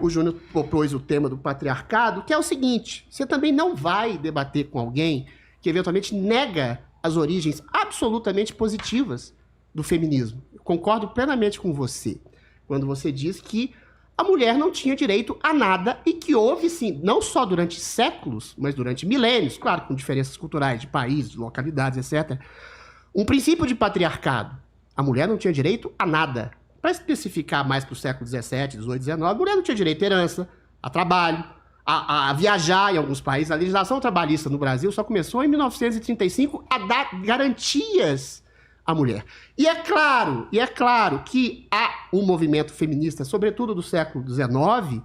o Júnior propôs o tema do patriarcado, que é o seguinte: você também não vai debater com alguém que eventualmente nega as origens absolutamente positivas do feminismo. Eu concordo plenamente com você, quando você diz que a mulher não tinha direito a nada e que houve, sim, não só durante séculos, mas durante milênios, claro, com diferenças culturais de países, de localidades, etc., um princípio de patriarcado. A mulher não tinha direito a nada. Para especificar mais para o século XVII, XVIII, XIX, a mulher não tinha direito a herança, a trabalho, a viajar em alguns países. A legislação trabalhista no Brasil só começou em 1935 a dar garantias à mulher. E é claro que há um movimento feminista, sobretudo do século XIX,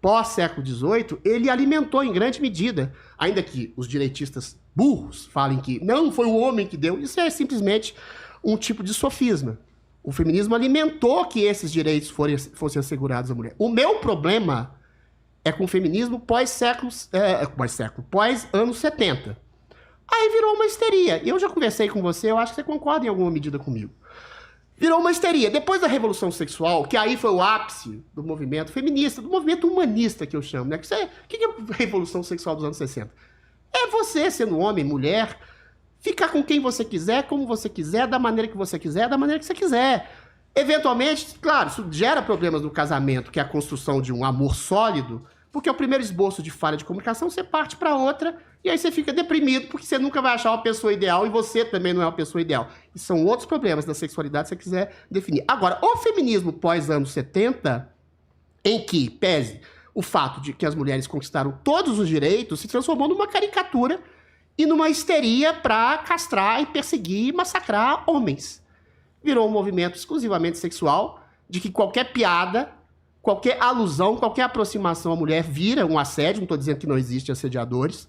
pós-século XVIII, ele alimentou em grande medida, ainda que os direitistas burros falem que não foi o homem que deu, isso é simplesmente um tipo de sofisma. O feminismo alimentou que esses direitos fossem assegurados à mulher. O meu problema é com o feminismo pós-anos 70. Aí virou uma histeria. E eu já conversei com você, eu acho que você concorda em alguma medida comigo. Virou uma histeria. Depois da Revolução Sexual, que aí foi o ápice do movimento feminista, do movimento humanista que eu chamo, né? O que é a Revolução Sexual dos anos 60? É você, sendo homem, mulher, ficar com quem você quiser, como você quiser, da maneira que você quiser, da maneira que você quiser. Eventualmente, claro, isso gera problemas no casamento, que é a construção de um amor sólido, porque é o primeiro esboço de falha de comunicação, você parte para outra, e aí você fica deprimido, porque você nunca vai achar uma pessoa ideal, e você também não é uma pessoa ideal. E são outros problemas da sexualidade, se você quiser definir. Agora, o feminismo pós-anos 70, em que pese o fato de que as mulheres conquistaram todos os direitos, se transformou numa caricatura e numa histeria para castrar e perseguir e massacrar homens. Virou um movimento exclusivamente sexual, de que qualquer piada, qualquer alusão, qualquer aproximação à mulher vira um assédio, não estou dizendo que não existe assediadores,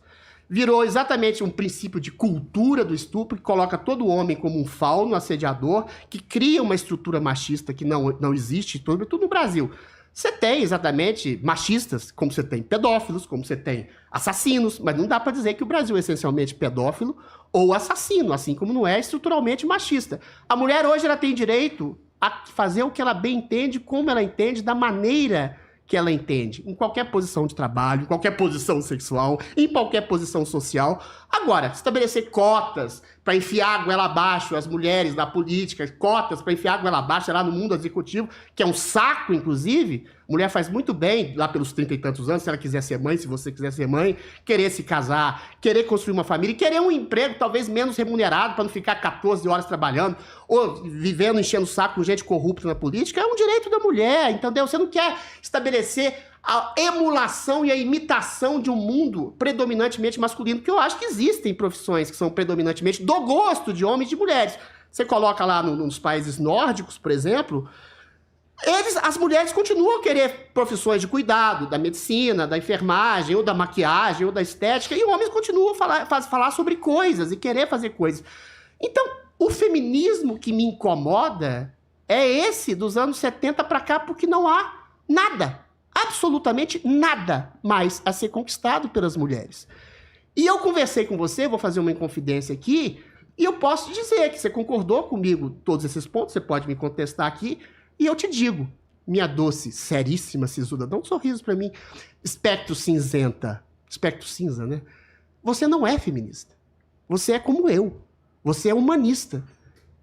virou exatamente um princípio de cultura do estupro, que coloca todo homem como um fauno assediador, que cria uma estrutura machista que não existe, sobretudo no Brasil. Você tem exatamente machistas, como você tem pedófilos, como você tem assassinos, mas não dá para dizer que o Brasil é essencialmente pedófilo ou assassino, assim como não é estruturalmente machista. A mulher hoje ela tem direito a fazer o que ela bem entende, como ela entende, da maneira que ela entende, em qualquer posição de trabalho, em qualquer posição sexual, em qualquer posição social. Agora, estabelecer cotas para enfiar a goela abaixo as mulheres na política, cotas para enfiar a goela abaixo lá no mundo executivo, que é um saco, inclusive. Mulher faz muito bem, lá pelos 30 e tantos anos, se ela quiser ser mãe, se você quiser ser mãe, querer se casar, querer construir uma família, querer um emprego talvez menos remunerado para não ficar 14 horas trabalhando, ou vivendo, enchendo o saco com gente corrupta na política, é um direito da mulher, entendeu? Você não quer estabelecer a emulação e a imitação de um mundo predominantemente masculino, porque eu acho que existem profissões que são predominantemente do gosto de homens e de mulheres. Você coloca lá nos países nórdicos, por exemplo, as mulheres continuam a querer profissões de cuidado, da medicina, da enfermagem, ou da maquiagem, ou da estética, e homens continuam a falar sobre coisas e querer fazer coisas. Então, o feminismo que me incomoda é esse dos anos 70 para cá, porque não há nada, absolutamente nada mais a ser conquistado pelas mulheres. E eu conversei com você, vou fazer uma inconfidência aqui, e eu posso dizer que você concordou comigo todos esses pontos, você pode me contestar aqui, e eu te digo, minha doce, seríssima sisuda, dá um sorriso pra mim, espectro cinzenta, espectro cinza, né? Você não é feminista. Você é como eu. Você é humanista.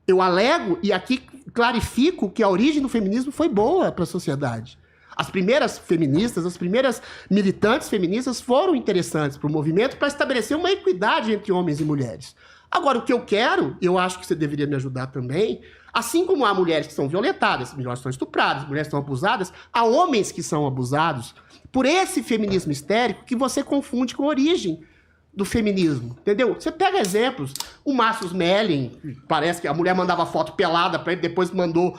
Eu alego e aqui clarifico que a origem do feminismo foi boa para a sociedade. As primeiras feministas, as primeiras militantes feministas foram interessantes para o movimento para estabelecer uma equidade entre homens e mulheres. Agora, o que eu quero, eu acho que você deveria me ajudar também, assim como há mulheres que são violentadas, mulheres que são estupradas, mulheres que são abusadas, há homens que são abusados por esse feminismo histérico que você confunde com a origem do feminismo, entendeu? Você pega exemplos, o Márcio Smelling, parece que a mulher mandava foto pelada para ele, depois mandou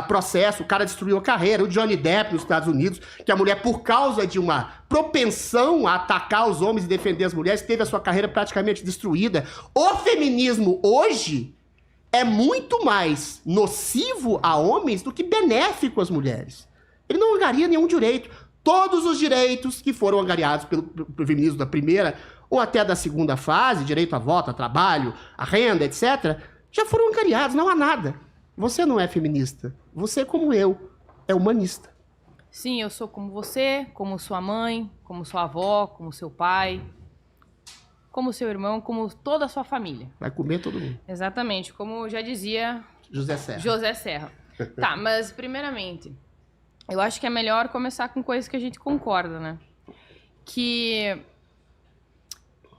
processo, o cara destruiu a carreira, o Johnny Depp nos Estados Unidos, que a mulher, por causa de uma propensão a atacar os homens e defender as mulheres, teve a sua carreira praticamente destruída. O feminismo hoje é muito mais nocivo a homens do que benéfico às mulheres. Ele não angaria nenhum direito. Todos os direitos que foram angariados pelo feminismo da primeira ou até da segunda fase, direito a voto, a trabalho, a renda, etc., já foram angariados, não há nada. Você não é feminista. Você, como eu, é humanista. Sim, eu sou como você, como sua mãe, como sua avó, como seu pai, como seu irmão, como toda a sua família. Vai comer todo mundo. Exatamente, como já dizia José Serra. José Serra. Tá, mas primeiramente, eu acho que é melhor começar com coisas que a gente concorda, né? Que...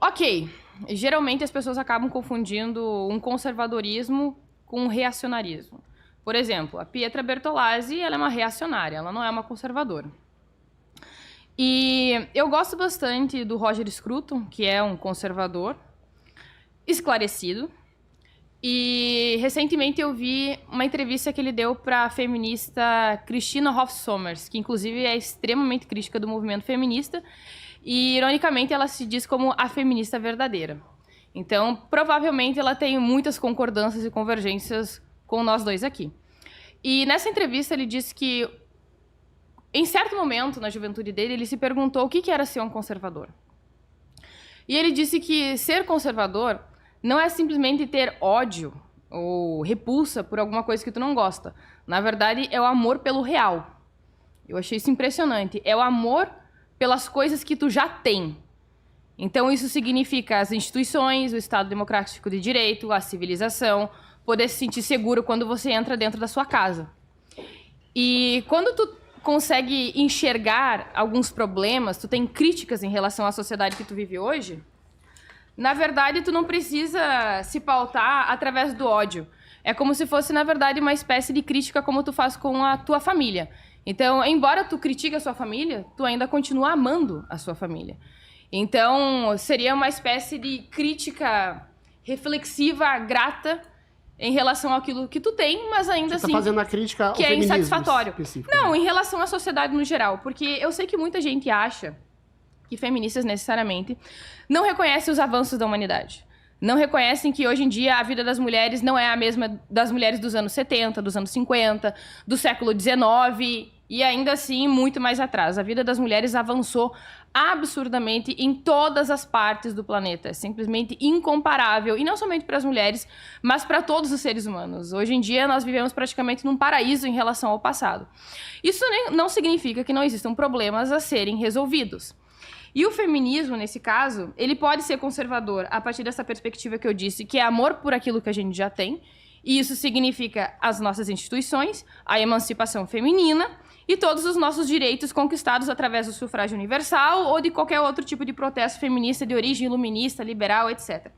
Ok, geralmente as pessoas acabam confundindo um conservadorismo com um reacionarismo. Por exemplo, a Pietra Bertolazzi, ela é uma reacionária, ela não é uma conservadora. E eu gosto bastante do Roger Scruton, que é um conservador esclarecido. E recentemente eu vi uma entrevista que ele deu para a feminista Christina Hoff Sommers, que inclusive é extremamente crítica do movimento feminista. E, ironicamente, ela se diz como a feminista verdadeira. Então, provavelmente, ela tem muitas concordâncias e convergências com nós dois aqui. E nessa entrevista ele disse que, em certo momento, na juventude dele, ele se perguntou o que era ser um conservador. E ele disse que ser conservador não é simplesmente ter ódio ou repulsa por alguma coisa que tu não gosta. Na verdade, é o amor pelo real. Eu achei isso impressionante. É o amor pelas coisas que tu já tem. Então, isso significa as instituições, o Estado Democrático de Direito, a civilização, poder se sentir seguro quando você entra dentro da sua casa. E quando tu consegue enxergar alguns problemas, tu tem críticas em relação à sociedade que tu vive hoje, na verdade, tu não precisa se pautar através do ódio. É como se fosse, na verdade, uma espécie de crítica como tu faz com a tua família. Então, embora tu critique a sua família, tu ainda continua amando a sua família. Então, seria uma espécie de crítica reflexiva, grata, em relação àquilo que tu tem, mas ainda assim... Você tá fazendo a crítica ao que é insatisfatório. Não, em relação à sociedade no geral. Porque eu sei que muita gente acha que feministas, necessariamente, não reconhecem os avanços da humanidade. Não reconhecem que, hoje em dia, a vida das mulheres não é a mesma das mulheres dos anos 70, dos anos 50, do século XIX... E ainda assim, muito mais atrás. A vida das mulheres avançou absurdamente em todas as partes do planeta. É simplesmente incomparável. E não somente para as mulheres, mas para todos os seres humanos. Hoje em dia, nós vivemos praticamente num paraíso em relação ao passado. Isso não significa que não existam problemas a serem resolvidos. E o feminismo, nesse caso, ele pode ser conservador a partir dessa perspectiva que eu disse, que é amor por aquilo que a gente já tem. E isso significa as nossas instituições, a emancipação feminina, e todos os nossos direitos conquistados através do sufrágio universal ou de qualquer outro tipo de protesto feminista de origem iluminista, liberal, etc.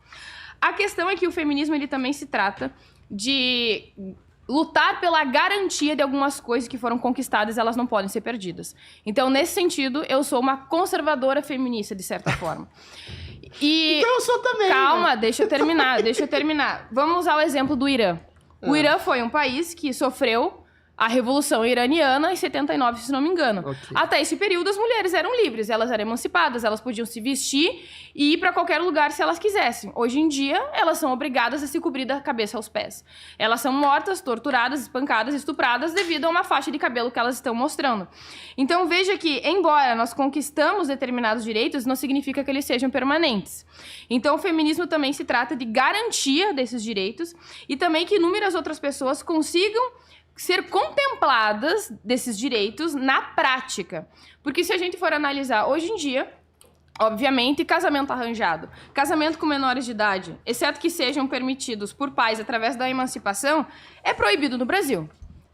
A questão é que o feminismo ele também se trata de lutar pela garantia de algumas coisas que foram conquistadas e elas não podem ser perdidas. Então, nesse sentido, eu sou uma conservadora feminista, de certa forma. E... Então eu sou também. Calma, deixa eu terminar. Vamos usar o exemplo do Irã. O Irã foi um país que sofreu a Revolução Iraniana em 79, se não me engano. Okay. Até esse período, as mulheres eram livres, elas eram emancipadas, elas podiam se vestir e ir para qualquer lugar se elas quisessem. Hoje em dia, elas são obrigadas a se cobrir da cabeça aos pés. Elas são mortas, torturadas, espancadas, estupradas devido a uma faixa de cabelo que elas estão mostrando. Então, veja que, embora nós conquistamos determinados direitos, não significa que eles sejam permanentes. Então, o feminismo também se trata de garantia desses direitos e também que inúmeras outras pessoas consigam ser contempladas desses direitos na prática. Porque se a gente for analisar hoje em dia, obviamente, casamento arranjado, casamento com menores de idade, exceto que sejam permitidos por pais através da emancipação, é proibido no Brasil.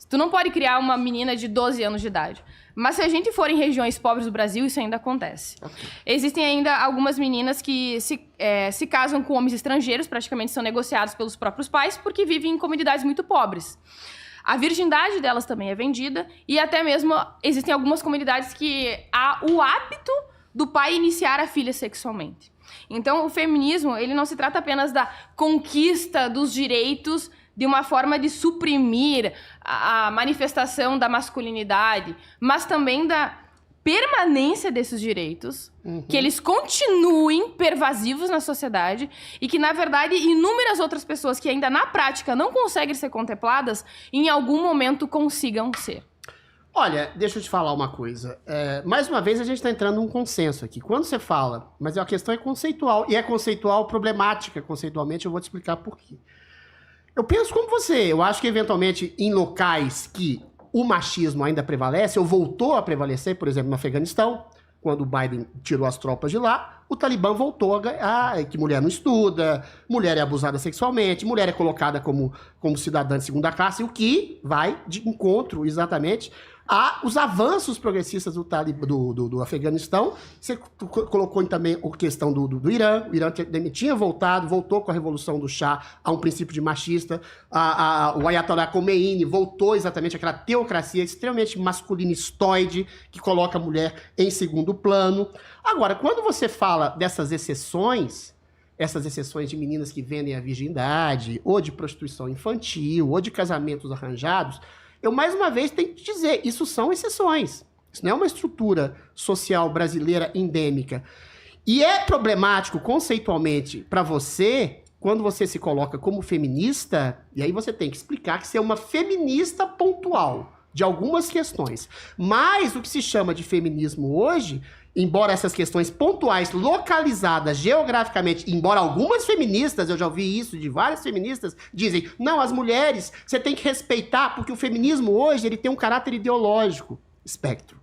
Tu não pode criar uma menina de 12 anos de idade. Mas se a gente for em regiões pobres do Brasil, isso ainda acontece. Okay. Existem ainda algumas meninas que se casam com homens estrangeiros, praticamente são negociados pelos próprios pais, porque vivem em comunidades muito pobres. A virgindade delas também é vendida e até mesmo existem algumas comunidades que há o hábito do pai iniciar a filha sexualmente. Então, o feminismo, ele não se trata apenas da conquista dos direitos de uma forma de suprimir a manifestação da masculinidade, mas também da permanência desses direitos, que eles continuem pervasivos na sociedade e que, na verdade, inúmeras outras pessoas que ainda na prática não conseguem ser contempladas, em algum momento consigam ser. Olha, deixa eu te falar uma coisa. Mais uma vez, a gente está entrando num consenso aqui. Quando você fala, mas a questão é conceitual, e é conceitual problemática, conceitualmente, eu vou te explicar por quê. Eu penso como você. Eu acho que, eventualmente, em locais que o machismo ainda prevalece, ou voltou a prevalecer, por exemplo, no Afeganistão, quando o Biden tirou as tropas de lá, o Talibã voltou que mulher não estuda, mulher é abusada sexualmente, mulher é colocada como cidadã de segunda classe, o que vai de encontro exatamente os avanços progressistas do Afeganistão. Você colocou também a questão do Irã. O Irã tinha voltou com a Revolução do Shah a um princípio de machista. O Ayatollah Khomeini voltou exatamente àquela teocracia extremamente masculinistoide que coloca a mulher em segundo plano. Agora, quando você fala dessas exceções, essas exceções de meninas que vendem a virgindade, ou de prostituição infantil, ou de casamentos arranjados, eu, mais uma vez, tenho que dizer, isso são exceções. Isso não é uma estrutura social brasileira endêmica. E é problemático, conceitualmente, para você, quando você se coloca como feminista, e aí você tem que explicar que você é uma feminista pontual de algumas questões. Mas o que se chama de feminismo hoje, embora essas questões pontuais, localizadas geograficamente, embora algumas feministas, eu já ouvi isso de várias feministas, dizem, não, as mulheres, você tem que respeitar, porque o feminismo hoje, ele tem um caráter ideológico, espectro.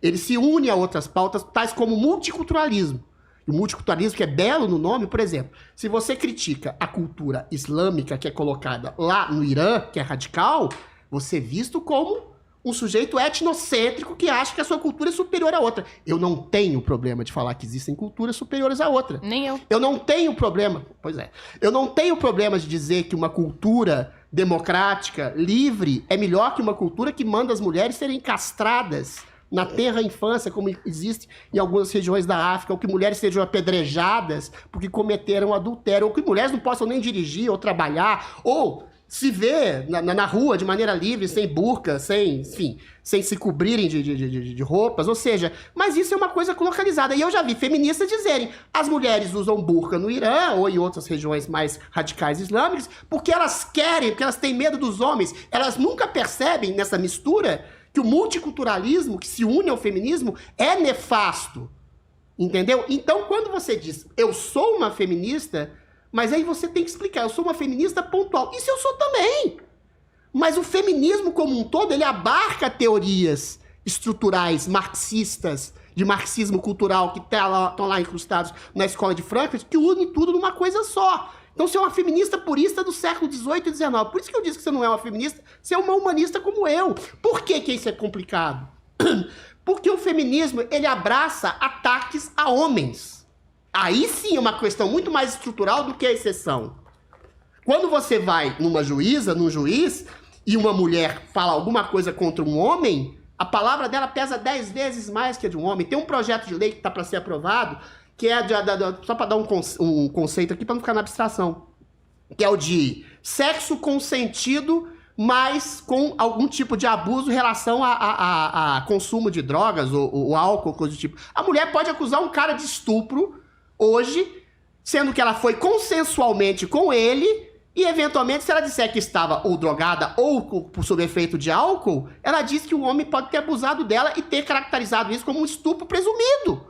Ele se une a outras pautas, tais como multiculturalismo. O multiculturalismo, que é belo no nome, por exemplo, se você critica a cultura islâmica que é colocada lá no Irã, que é radical, você é visto como um sujeito etnocêntrico que acha que a sua cultura é superior à outra. Eu não tenho problema de falar que existem culturas superiores à outra. Nem eu. Eu não tenho problema, pois é, eu não tenho problema de dizer que uma cultura democrática, livre, é melhor que uma cultura que manda as mulheres serem castradas na tenra infância, como existe em algumas regiões da África, ou que mulheres sejam apedrejadas porque cometeram adultério, ou que mulheres não possam nem dirigir ou trabalhar, ou se ver na rua de maneira livre, sem burca, sem se cobrirem de roupas, ou seja, mas isso é uma coisa localizada. E eu já vi feministas dizerem, as mulheres usam burca no Irã ou em outras regiões mais radicais islâmicas, porque elas querem, porque elas têm medo dos homens. Elas nunca percebem nessa mistura que o multiculturalismo que se une ao feminismo é nefasto. Entendeu? Então, quando você diz, eu sou uma feminista, mas aí você tem que explicar, eu sou uma feminista pontual. Isso eu sou também. Mas o feminismo como um todo, ele abarca teorias estruturais, marxistas, de marxismo cultural, que estão lá incrustados na escola de Frankfurt, que unem tudo numa coisa só. Então você é uma feminista purista do século XVIII e XIX. Por isso que eu disse que você não é uma feminista, você é uma humanista como eu. Por que isso é complicado? Porque o feminismo, ele abraça ataques a homens. Aí sim é uma questão muito mais estrutural do que a exceção. Quando você vai numa juíza, num juiz, e uma mulher fala alguma coisa contra um homem, a palavra dela pesa 10 vezes mais que a de um homem. Tem um projeto de lei que está para ser aprovado, que é só para dar um conceito aqui, para não ficar na abstração, que é o de sexo consentido, mas com algum tipo de abuso em relação a consumo de drogas ou álcool, coisa do tipo. A mulher pode acusar um cara de estupro hoje, sendo que ela foi consensualmente com ele, e eventualmente, se ela disser que estava ou drogada ou sob efeito de álcool, ela diz que o homem pode ter abusado dela e ter caracterizado isso como um estupro presumido.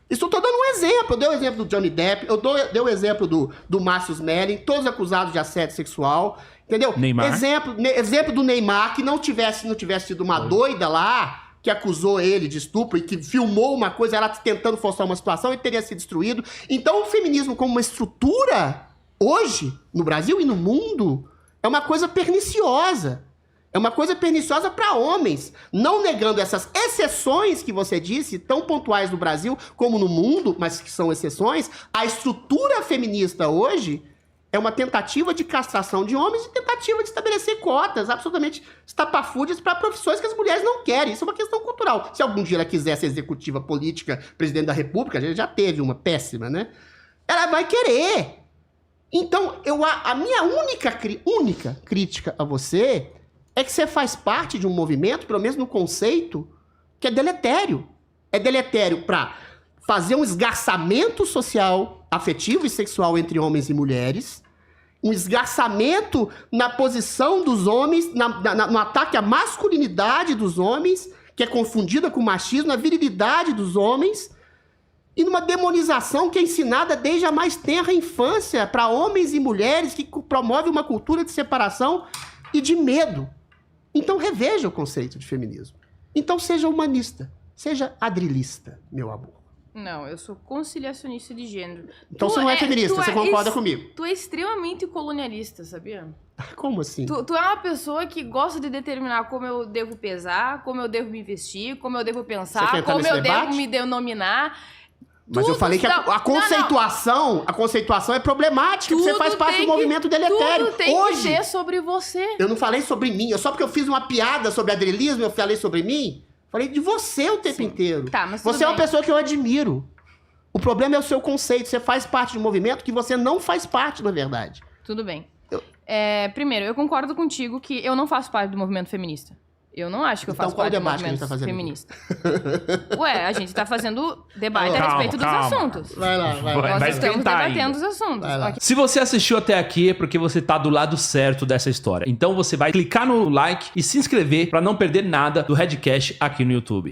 Isso eu tô dando um exemplo. Eu dei o exemplo do Johnny Depp, eu dei o exemplo do Márcio Smelling, todos acusados de assédio sexual, entendeu? Neymar. Exemplo do Neymar, que não tivesse tido uma doida lá, que acusou ele de estupro e que filmou uma coisa, ela tentando forçar uma situação e teria sido destruído. Então o feminismo como uma estrutura, hoje, no Brasil e no mundo, é uma coisa perniciosa. É uma coisa perniciosa para homens, não negando essas exceções que você disse, tão pontuais no Brasil como no mundo, mas que são exceções. A estrutura feminista hoje é uma tentativa de castração de homens e tentativa de estabelecer cotas absolutamente estapafúrdias para profissões que as mulheres não querem. Isso é uma questão cultural. Se algum dia ela quiser ser executiva política, presidente da República, a gente já teve uma péssima, né? Ela vai querer. Então, a minha única crítica a você é que você faz parte de um movimento, pelo menos no conceito, que é deletério. É deletério para fazer um esgarçamento social, afetivo e sexual entre homens e mulheres, um esgarçamento na posição dos homens, no ataque à masculinidade dos homens, que é confundida com machismo, na virilidade dos homens, e numa demonização que é ensinada desde a mais tenra infância para homens e mulheres, que promove uma cultura de separação e de medo. Então reveja o conceito de feminismo. Então seja humanista, seja adrilista, meu amor. Não, eu sou conciliacionista de gênero. Então você não é feminista, você concorda comigo. Tu é extremamente colonialista, sabia? Como assim? Tu é uma pessoa que gosta de determinar como eu devo pesar, como eu devo me vestir, como eu devo pensar, como eu devo me denominar. Mas eu falei que a conceituação é problemática, você faz parte do movimento deletério. Tudo tem que ser sobre você. Eu não falei sobre mim, só porque eu fiz uma piada sobre adrilismo, eu falei sobre mim. Falei de você o tempo inteiro. Tá, mas você é uma pessoa que eu admiro. O problema é o seu conceito, você faz parte de um movimento que você não faz parte, na verdade. Tudo bem. Primeiro, eu concordo contigo que eu não faço parte do movimento feminista. Eu não acho que eu faço parte do movimento feminista. Ué, a gente tá fazendo debate a respeito dos assuntos. Vai lá. Nós estamos debatendo os assuntos. Okay. Se você assistiu até aqui é porque você tá do lado certo dessa história. Então você vai clicar no like e se inscrever para não perder nada do Redcast aqui no YouTube.